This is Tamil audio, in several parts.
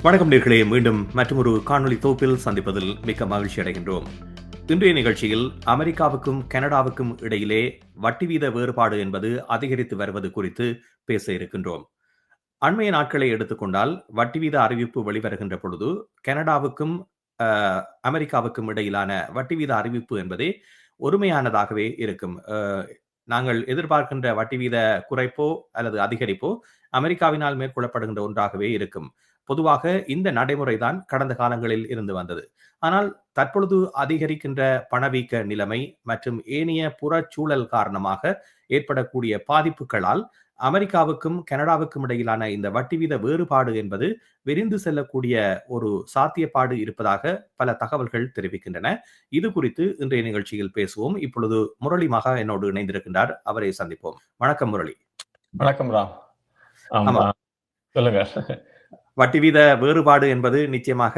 வணக்கம் நேர்களே, மீண்டும் மற்றொரு காணொலி தொகுப்பில் சந்திப்பதில் மிக்க மகிழ்ச்சி அடைகின்றோம். இன்றைய நிகழ்ச்சியில் அமெரிக்காவுக்கும் கனடாவுக்கும் இடையிலே வட்டி வீத வேறுபாடு என்பது அதிகரித்து வருவது குறித்து பேச இருக்கின்றோம். அண்மைய நாட்களை எடுத்துக்கொண்டால் வட்டி வீத அறிவிப்பு வெளிவருகின்ற பொழுது கனடாவுக்கும் அமெரிக்காவுக்கும் இடையிலான வட்டி வீத அறிவிப்பு என்பதே ஒருமையானதாகவே இருக்கும். நாங்கள் எதிர்பார்க்கின்ற வட்டி வீத குறைப்போ அல்லது அதிகரிப்போ அமெரிக்காவினால் மேற்கொள்ளப்படுகின்ற ஒன்றாகவே இருக்கும். பொதுவாக இந்த நடைமுறைதான் கடந்த காலங்களில் இருந்து வந்தது. ஆனால் தற்பொழுது அதிகரிக்கின்ற பணவீக்க நிலைமை மற்றும் ஏனைய புறச்சூழல் காரணமாக ஏற்படக்கூடிய பாதிப்புகளால் அமெரிக்காவுக்கும் கனடாவுக்கும் இடையிலான இந்த வட்டி வீத வேறுபாடு என்பது விரிந்து செல்லக்கூடிய ஒரு சாத்தியப்பாடு இருப்பதாக பல தகவல்கள் தெரிவிக்கின்றன. இது குறித்து இன்றைய நிகழ்ச்சியில் பேசுவோம். இப்பொழுது முரளி மகா என்னோடு இணைந்திருக்கின்றார். அவரை சந்திப்போம். வணக்கம் முரளி. வணக்கம் ராம். ஆமா, சொல்லுங்க. வட்டி வீத வேறுபாடு என்பது நிச்சயமாக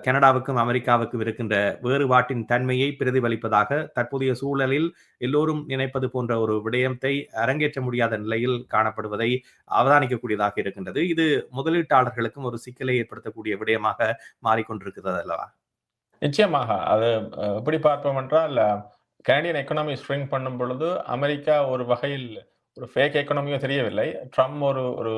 கனடாவுக்கும் அமெரிக்காவுக்கும் இருக்கின்ற வேறுபாட்டின் தன்மையை பிரதிபலிப்பதாக தற்போதைய சூழலில் எல்லோரும் நினைப்பது போன்ற ஒரு விடயத்தை அரங்கேற்ற முடியாத நிலையில் காணப்படுவதை அவதானிக்கக்கூடியதாக இருக்கின்றது. இது முதலீட்டாளர்களுக்கும் ஒரு சிக்கலை ஏற்படுத்தக்கூடிய விடயமாக மாறிக்கொண்டிருக்கிறது அல்லவா? நிச்சயமாக அது எப்படி பார்ப்போம் என்றால், கனடியன் எக்கனாமி ஸ்ட்ரிங் பண்ணும் பொழுது அமெரிக்கா ஒரு வகையில் ஒரு ஃபேக் எக்கனாமியோ தெரியவில்லை. ட்ரம்ப் ஒரு ஒரு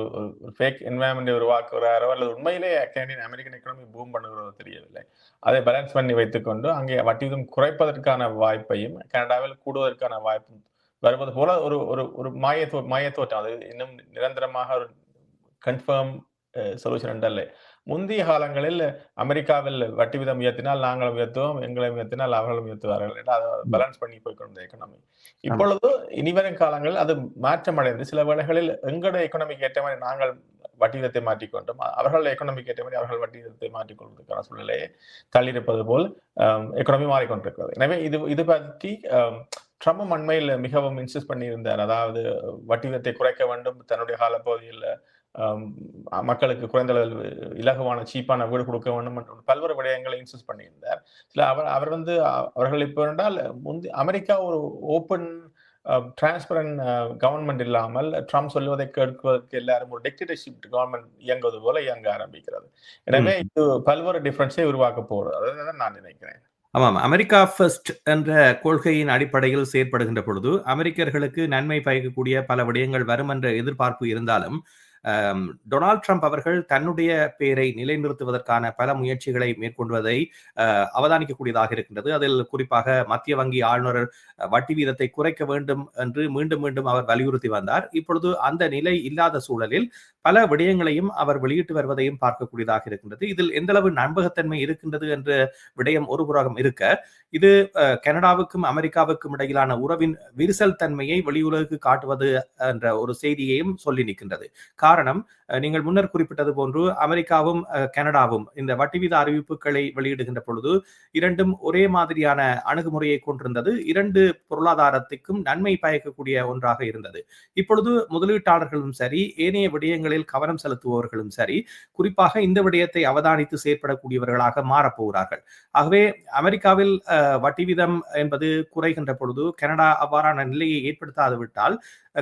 ஃபேக் என்வாயன்மெண்டை உருவாக்குகிறாரோ அல்லது உண்மையிலே கனடியன் அமெரிக்கன் எக்கனாமி பூம் பண்ணுகிறதோ தெரியவில்லை. அதை பேலன்ஸ் பண்ணி வைத்துக்கொண்டு அங்கே வட்டி விகிதம் குறைப்பதற்கான வாய்ப்பையும் கனடாவில் கூடுவதற்கான வாய்ப்பும் வருவது போல ஒரு ஒரு ஒரு மாயத்தோட்டம். அது இன்னும் நிரந்தரமாக ஒரு கன்ஃபார்ம் சொல்யூஷன் என்றல்ல. முந்தைய காலங்களில் அமெரிக்காவில் வட்டி வீதம் உயர்த்தினால் நாங்களும் உயர்த்துவோம், எங்களை உயர்த்தினால் அவர்களும் உயர்த்துவார்கள் என்று அதை பேலன்ஸ் பண்ணி போய்க்கொண்ட எக்கனாமி. இப்பொழுது இனிவரும் காலங்களில் அது மாற்றமடைந்து சில வேளைகளில் எங்களுடைய எக்கனாமிக்கு ஏற்ற மாதிரி நாங்கள் வட்டி வீதத்தை மாற்றிக்கொண்டோம், அவர்கள் எக்கனாமிக்கு ஏற்ற மாதிரி அவர்கள் வட்டி வீதத்தை மாற்றிக்கொள்வதற்கான சூழ்நிலையை தள்ளியிருப்பது போல் எக்கனாமி மாறிக்கொண்டிருக்கிறது. எனவே இது பற்றி ட்ரம்ப் அண்மையில் மிகவும் இன்சிஸ்ட் பண்ணியிருந்தார். அதாவது வட்டி வீதத்தை குறைக்க வேண்டும், தன்னுடைய காலப்பகுதியில் மக்களுக்கு குறைந்த அளவில் இலகுவான சீப்பான வீடு கொடுக்க வேண்டும் மற்றும் பல்வேறு விடயங்களை இன்சிஸ்ட் பண்ணியிருந்தார். அவர் வந்து அவர்கள் இப்போ என்றால் அமெரிக்கா ஒரு ஓப்பன் டிரான்ஸ்பரண்ட் கவர்மெண்ட் இல்லாமல் ட்ரம்ப் சொல்லுவதை கேட்பதற்கு எல்லாரும் ஒரு டிக்டேட்டர்ஷிப் கவர்மெண்ட் இயங்குவது போல இயங்க ஆரம்பிக்கிறது. எனவே இது பல்வேறு டிஃபரன்ஸை உருவாக்க போகிறது. அதான் நான் நினைக்கிறேன். ஆமாம், அமெரிக்கா ஃபர்ஸ்ட் என்ற கொள்கையின் அடிப்படையில் செயற்படுகின்ற பொழுது அமெரிக்கர்களுக்கு நன்மை பயக்கக்கூடிய பல விடயங்கள் வரும் என்ற எதிர்பார்ப்பு இருந்தாலும் டொனால்ட் ட்ரம்ப் அவர்கள் தன்னுடைய பெயரை நிலைநிறுத்துவதற்கான பல முயற்சிகளை மேற்கொள்வதை அவதானிக்கக்கூடியதாக இருக்கின்றது. அதில் குறிப்பாக மத்திய வங்கி ஆளுநர் வட்டி வீதத்தை குறைக்க வேண்டும் என்று மீண்டும் மீண்டும் அவர் வலியுறுத்தி வந்தார். இப்பொழுது அந்த நிலை இல்லாத சூழலில் பல விடயங்களையும் அவர் வெளியிட்டு வருவதையும் பார்க்கக்கூடியதாக இருக்கின்றது. இதில் எந்தளவு நம்பகத்தன்மை இருக்கின்றது என்ற விடயம் ஒரு புறம் இருக்க, இது கனடாவுக்கும் அமெரிக்காவுக்கும் இடையிலான உறவின் விரிசல் தன்மையை வெளியுலகுக்கு காட்டுவது என்ற ஒரு செய்தியையும் சொல்லி நிற்கின்றது. காரணம், நீங்கள் முன்னர் குறிப்பிட்டது போன்று அமெரிக்காவும் கனடாவும் இந்த வட்டி வீத அறிவிப்புகளை வெளியிடுகின்ற பொழுது இரண்டும் ஒரே மாதிரியான அணுகுமுறையை கொண்டிருந்தது. இரண்டு பொருளாதாரத்துக்கும் நன்மை பயக்கக்கூடிய ஒன்றாக இருந்தது. இப்பொழுது முதலீட்டாளர்களும் சரி, ஏனைய விடயங்களில் கவனம் செலுத்துபவர்களும் சரி, குறிப்பாக இந்த விடயத்தை அவதானித்து செயற்படக்கூடியவர்களாக மாறப்போகிறார்கள். ஆகவே அமெரிக்காவில் வட்டி வீதம் என்பது குறைகின்ற பொழுது கனடா அவ்வாறான நிலையை ஏற்படுத்தாது விட்டால்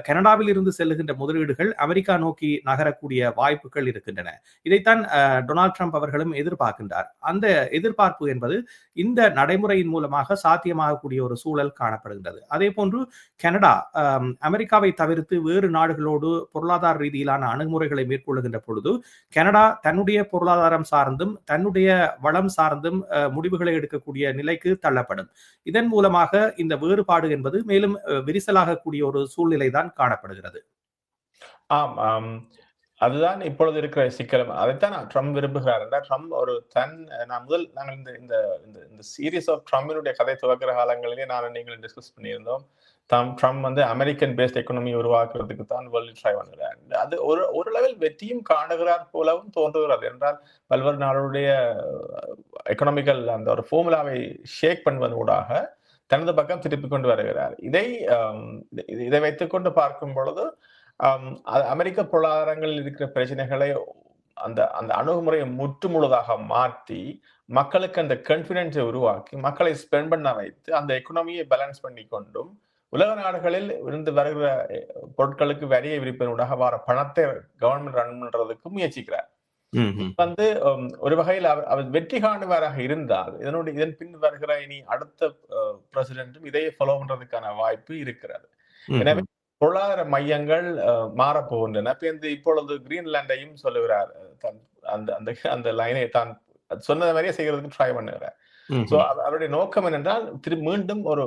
கனடாவில் இருந்து செல்லுகின்ற முதலீடுகள் அமெரிக்கா நோக்கி நகரக்கூடிய வாய்ப்புகள் இருக்கின்றன. இதைத்தான் டொனால்ட் ட்ரம்ப் அவர்களும் எதிர்பார்க்கின்றார். அந்த எதிர்பார்ப்பு என்பது இந்த நடைமுறையின் மூலமாக சாத்தியமாகக்கூடிய ஒரு சூழல் காணப்படுகின்றது. அதே போன்று கனடா அமெரிக்காவை தவிர்த்து வேறு நாடுகளோடு பொருளாதார ரீதியிலான அணுகுமுறைகளை மேற்கொள்ளுகின்ற பொழுது கனடா தன்னுடைய பொருளாதாரம் சார்ந்தும் தன்னுடைய வளம் சார்ந்தும் முடிவுகளை எடுக்கக்கூடிய நிலைக்கு தள்ளப்படும். இதன் மூலமாக இந்த வேறுபாடு என்பது மேலும் விரிசலாகக்கூடிய ஒரு சூழ்நிலை தான் காணப்படுகிறது. ஆம், அதுதான் இப்பொழுது இருக்கிற சிக்கல். அதைத்தான் ட்ரம்ப் விரும்புகிறார். ட்ரம்ப் ஒரு நாங்கள் இந்த சீரீஸ் ஆஃப் ட்ரம்பினுடைய கதை துவக்கிற காலங்களிலே நீங்கள் டிஸ்கஸ் பண்ணியிருந்தோம். ட்ரம்ப் வந்து அமெரிக்கன் பேஸ்ட் எக்கனாமி உருவாக்குறதுக்கு தான் வேர்ல்டு ட்ரை பண்ணுகிறார். அது ஒரு லெவல் வெற்றியும் காணுகிறார் போலவும் தோன்றுகிறது. என்றால் பல்வேறு நாடுடைய எக்கனாமிக்கல் அந்த ஒரு ஃபார்முலாவை ஷேக் பண்ணுவதூடாக தனது பக்கம் திருப்பி கொண்டு வருகிறார். இதை வைத்துக்கொண்டு பார்க்கும் பொழுது அமெரிக்க பொருளாதாரங்களில் இருக்கிற பிரச்சனைகளை அந்த அந்த அணுகுமுறையை முற்றுமுழுதாக மாற்றி மக்களுக்கு அந்த கான்ஃபிடன்ஸை உருவாக்கி மக்களை ஸ்பெண்ட் பண்ண வைத்து அந்த எக்கனாமியை பேலன்ஸ் பண்ணி கொண்டும் உலக நாடுகளில் இருந்து வருகிற பொருட்களுக்கு வரியை விரிப்பதூடாக வர பணத்தை கவர்மெண்ட் ரன் பண்றதுக்கு முயற்சிக்கிறார். ம்ஹ்ம். வந்து ஒரு வகையில் அவர் வெற்றி காணுவாராக இருந்தால், இதன் பின் வருகிற இனி அடுத்த பிரசிடென்ட்டும் இதையே ஃபாலோ பண்றதுக்கான வாய்ப்பு இருக்கிறது. எனவே ம்ஹ்ம். பொருளாதார மையங்கள் மாறப்போகின்றன. இப்பொழுது கிரீன்லாண்டையும் சொல்லுகிறார். தன் அந்த அந்த அந்த லைனை தான் சொன்னது மாரியே செய்யறதுக்கு ட்ரை பண்ணுகிறார். சோ ம்ஹ்ம். அவருடைய நோக்கம் என்னென்றால், மீண்டும் ஒரு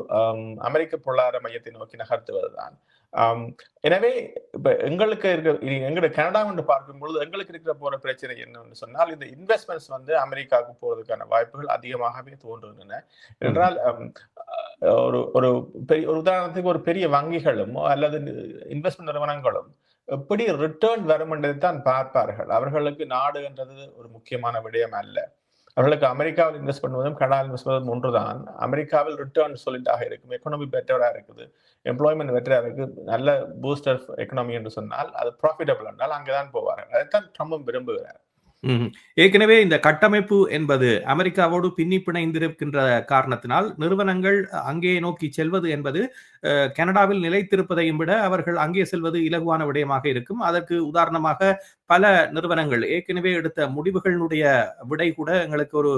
அமெரிக்க பொருளாதார மையத்தை நோக்கி நகர்த்துவதுதான். ஆம், எனவே இப்ப எங்களுக்கு எங்களுடைய கனடா என்று பார்க்கும்பொழுது, எங்களுக்கு இருக்கிற போற பிரச்சனை என்னன்னு சொன்னால், இந்த இன்வெஸ்ட்மென்ட்ஸ் வந்து அமெரிக்காவுக்கு போவதற்கான வாய்ப்புகள் அதிகமாகவே தோன்றுகின்றன. ம்ஹ்ம். என்றால் ஒரு ஒரு ஒரு உதாரணத்துக்கு ஒரு பெரிய வங்கிகளும் அல்லது இன்வெஸ்ட்மென்ட் நிறுவனங்களும் எப்படி ரிட்டர்ன் வரும் என்பதை தான் பார்ப்பார்கள். அவர்களுக்கு நாடு என்றது ஒரு முக்கியமான விடயம் அல்ல. அவர்களுக்கு அமெரிக்காவில் இன்வெஸ்ட் பண்ணுவதும் கனடாவில் இன்வெஸ்ட் பண்ணுவதும் ஒன்றுதான். அமெரிக்காவில் ரிட்டர்ன் சாலிடாக இருக்கும். எக்கனாமி பெட்டரா இருக்குது. எம்ப்ளாய்மென்ட் பெட்டரா இருக்கு. நல்ல பூஸ்டர் எக்கனாமி என்று சொன்னால், அது ப்ராஃபிட்டபிள் என்றால் அங்கதான் போவார்கள். அதைத்தான் ட்ரம்பும் விரும்புகிறார். ம்ஹ்ம். ஏற்கனவே இந்த கட்டமைப்பு என்பது அமெரிக்காவோடு பின்னி பிணைந்திருக்கின்ற காரணத்தினால், நிறுவனங்கள் அங்கே நோக்கி செல்வது என்பது கனடாவில் நிலைத்திருப்பதையும் விட அவர்கள் அங்கே செல்வது இலகுவான விடயமாக இருக்கும். அதற்கு உதாரணமாக பல நிறுவனங்கள் ஏற்கனவே எடுத்த முடிவுகளுடைய விடை கூட எங்களுக்கு ஒரு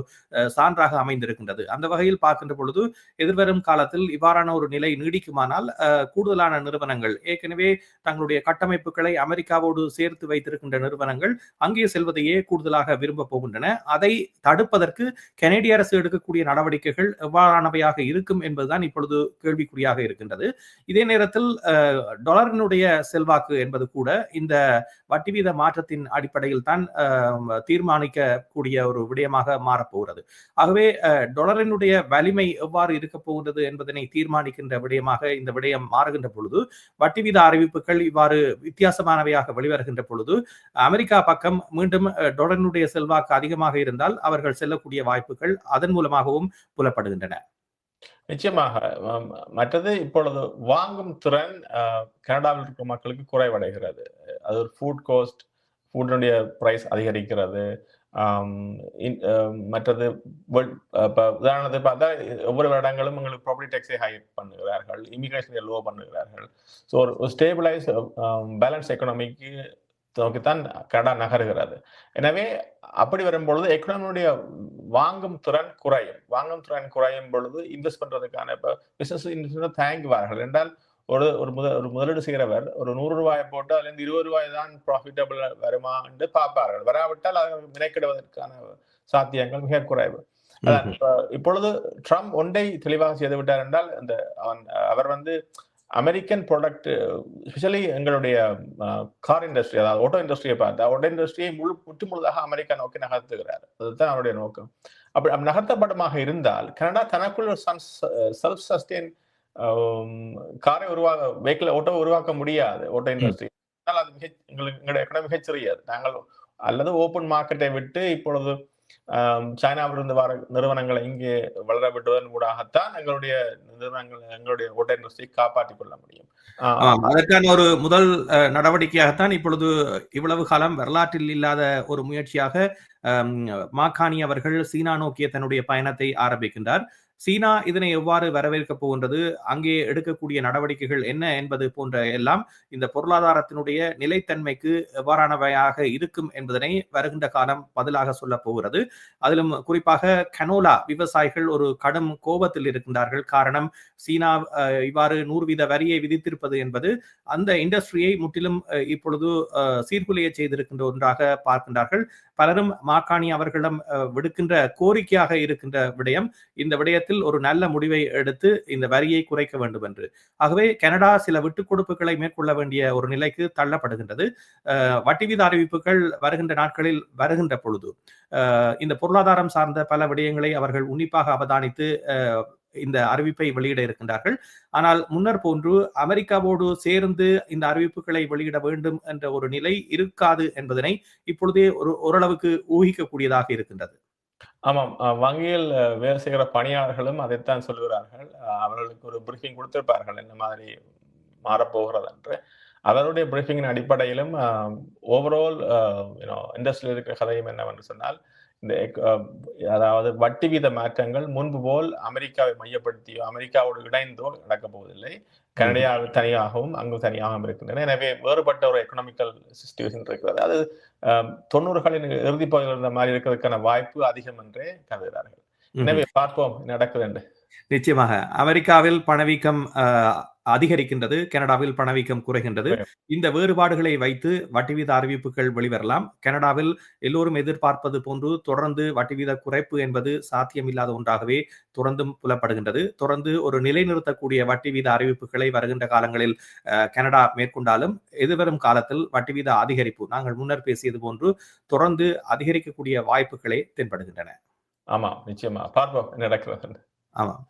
சான்றாக அமைந்திருக்கின்றது. அந்த வகையில் பார்க்கின்ற பொழுது எதிர்வரும் காலத்தில் இவ்வாறான ஒரு நிலை நீடிக்குமானால் கூடுதலான நிறுவனங்கள் ஏற்கனவே தங்களுடைய கட்டமைப்புகளை அமெரிக்காவோடு சேர்த்து வைத்திருக்கின்ற நிறுவனங்கள் அங்கே செல்வதையே கூடுதலாக விரும்ப போகின்றன. அதை தடுப்பதற்கு கனேடிய அரசு எடுக்கக்கூடிய நடவடிக்கைகள் எவ்வாறானவையாக இருக்கும் என்பதுதான் இப்பொழுது கேள்விக்குறியாக இருக்கின்றது. இதே நேரத்தில் டாலரினுடைய செல்வாக்கு என்பது கூட இந்த வட்டி வீத மாற்றத்தின் அடிப்படையில் தான் தீர்மானிக்கக்கூடிய ஒரு விடயமாக மாறப்போகிறது. ஆகவே டாலரினுடைய வலிமை எவ்வாறு இருக்க போகிறது என்பதனை தீர்மானிக்கின்ற விடயமாக இந்த விடயம் மாறுகின்ற பொழுது, வட்டி வீத அறிவிப்புகள் இவ்வாறு வித்தியாசமானவையாக வெளிவருகின்ற பொழுது, அமெரிக்கா பக்கம் மீண்டும் டாலரினுடைய செல்வாக்கு அதிகமாக இருந்தால் அவர்கள் செல்லக்கூடிய வாய்ப்புகள் அதன் மூலமாகவும் புலப்படுகின்றன. நிச்சயமாக. மற்றது இப்பொழுது வாங்கும் திறன் கனடாவில் இருக்கிற மக்களுக்கு குறைவடைகிறது. அது ஒரு ஃபுட்னுடைய பிரைஸ் அதிகரிக்கிறது. மற்றது இப்ப உதாரணத்துக்கு பார்த்தா ஒவ்வொரு வருடங்களும் உங்களுக்கு ப்ராப்பர்ட்டி டேக்ஸை ஹை பண்ணுகிறார்கள். இமிகிரேஷனை லோ பண்ணுகிறார்கள். ஸோ ஒரு ஸ்டேபிளைஸ் பேலன்ஸ் எக்கனாமிக்கு நோக்கித்தான் கனடா நகருகிறது. எனவே அப்படி வரும்பொழுது எக்கனாமியுடைய வாங்கும் திறன் குறையும். வாங்கும் திறன் குறையும் பொழுது இன்வெஸ்ட் பண்றதுக்கான இப்ப பிசினஸ் தயங்குவார்கள் என்றால் ஒரு முதலீடு செய்கிறவர் ஒரு ரூ. 100 போட்டு அதுல இருந்து ரூ. 20 தான் ப்ராஃபிட்டபிள் வருமா என்று பார்ப்பார்கள். வராவிட்டால் அதை வினைக்கிடுவதற்கான சாத்தியங்கள் மிக குறைவு. அதான் இப்பொழுது ட்ரம்ப் ஒன்றை தெளிவாக செய்து விட்டார் என்றால் அவர் வந்து அமெரிக்கன் ப்ராடக்ட் ஸ்பெஷலி எங்களுடைய கார் இண்டஸ்ட்ரி, அதாவது ஆட்டோ இண்டஸ்ட்ரியை பார்த்தா ஆட்டோ இண்டஸ்ட்ரியை முழுதாக அமெரிக்கா நோக்கி நகர்த்துகிறார். அதுதான் அவருடைய நோக்கம். அப்படி நகர்த்தப்படமாக இருந்தால் கனடா தனக்குள் செல்ஃப் சஸ்டெயின் காரை ஆட்டோ உருவாக்க முடியாது. ஆட்டோ இண்டஸ்ட்ரி அது எங்களுடைய எக்கனாமி மிகச்சிறியது. நாங்கள் அல்லது ஓப்பன் மார்க்கெட்டை விட்டு இப்பொழுது சைனாவிலிருந்து வர நிறுவனங்களை இங்கே வளர விடுவதன் ஊடாகத்தான் எங்களுடைய ஆட்டோ இண்டஸ்ட்ரியை காப்பாற்றிக் கொள்ள முடியும். அதற்கான ஒரு முதல் நடவடிக்கையாகத்தான் இப்பொழுது இவ்வளவு காலம் வரலாற்றில் இல்லாத ஒரு முயற்சியாக மாக்கானி அவர்கள் சீனா நோக்கிய தன்னுடைய பயணத்தை ஆரம்பிக்கின்றார். சீனா இதனை எவ்வாறு வரவேற்கப் போகின்றது, அங்கே எடுக்கக்கூடிய நடவடிக்கைகள் என்ன என்பது போன்ற எல்லாம் இந்த பொருளாதாரத்தினுடைய நிலைத்தன்மைக்கு எவ்வாறானவையாக இருக்கும் என்பதனை வருகின்ற காலம் பதிலாக சொல்ல போகிறது. அதிலும் குறிப்பாக கனோலா விவசாயிகள் ஒரு கடும் கோபத்தில் இருக்கின்றார்கள். காரணம், சீனா இவ்வாறு 100% வரியை விதித்திருப்பது என்பது அந்த இண்டஸ்ட்ரியை முற்றிலும் இப்பொழுது சீர்குலைய செய்திருக்கின்ற ஒன்றாக பார்க்கின்றார்கள். பலரும் மாக்கானி அவர்களிடம் விடுக்கின்ற கோரிக்கையாக இருக்கின்ற விடயம், இந்த விடயத்தில் ஒரு நல்ல முடிவை எடுத்து இந்த வரியை குறைக்க வேண்டும் என்று. ஆகவே கனடா சில விட்டுக் கொடுப்புகளை மேற்கொள்ள வேண்டிய ஒரு நிலைக்கு தள்ளப்படுகின்றது. வட்டி வீத அறிவிப்புகள் வருகின்ற நாட்களில் வருகின்ற பொழுது இந்த பொருளாதாரம் சார்ந்த பல விடயங்களை அவர்கள் உன்னிப்பாக அவதானித்து இந்த அறிவிப்பை வெளியிட இருக்கின்றார்கள். ஆனால் முன்னர் போன்று அமெரிக்காவோடு சேர்ந்து இந்த அறிவிப்புகளை வெளியிட வேண்டும் என்ற ஒரு நிலை இருக்காது என்பதனை இப்பொழுதே ஓரளவுக்கு ஊகிக்கக்கூடியதாக இருக்கின்றது. ஆமாம். வங்கியில் வேலை செய்கிற பணியாளர்களும் அதைத்தான் சொல்லுகிறார்கள். அவர்களுக்கு ஒரு பிரீஃபிங் கொடுத்திருப்பார்கள் என்ன மாதிரி மாறப்போகிறது என்று. அவருடைய பிரீஃபிங்கின் அடிப்படையிலும் ஓவரால் இண்டஸ்ட்ரியில் இருக்கிற கதையும் என்னவென்று சொன்னால், இந்த அதாவது வட்டி வீத மாற்றங்கள் முன்பு போல் அமெரிக்காவை மையப்படுத்தியோ அமெரிக்காவோடு இணைந்தோ நடக்கப் போவதில்லை. கனடா தனியாகவும் அங்கு தனியாகவும் இருக்கின்றன. எனவே வேறுபட்ட ஒரு எக்கனாமிக்கல் சிச்சுவேஷன் இருக்கிறது. அது 90களின் இறுதி பகுதியில் இருந்த மாதிரி இருக்கிறதுக்கான வாய்ப்பு அதிகம் என்றே கருதுகிறார்கள். எனவே பார்ப்போம் நடக்குது என்று. நிச்சயமாக அமெரிக்காவில் பணவீக்கம் அதிகரிக்கின்றது, கனடாவில் பணவீக்கம் குறைகின்றது. இந்த வேறுபாடுகளை வைத்து வட்டி வீத அறிவிப்புகள் வெளிவரலாம். கனடாவில் எல்லோரும் எதிர்பார்ப்பது போன்று தொடர்ந்து வட்டி வீத குறைப்பு என்பது சாத்தியமில்லாத ஒன்றாகவே தொடர்ந்தும் புலப்படுகின்றது. தொடர்ந்து ஒரு நிலைநிறுத்தக்கூடிய வட்டி வீத அறிவிப்புகளை வருகின்ற காலங்களில் கனடா மேற்கொண்டாலும் எதிர்வரும் காலத்தில் வட்டி வீத அதிகரிப்பு நாங்கள் முன்னர் பேசியது போன்று தொடர்ந்து அதிகரிக்கக்கூடிய வாய்ப்புகளே தென்படுகின்றன. ஆமா, நிச்சயமா பார்ப்போம் நடக்கிறது. ஆமாம்.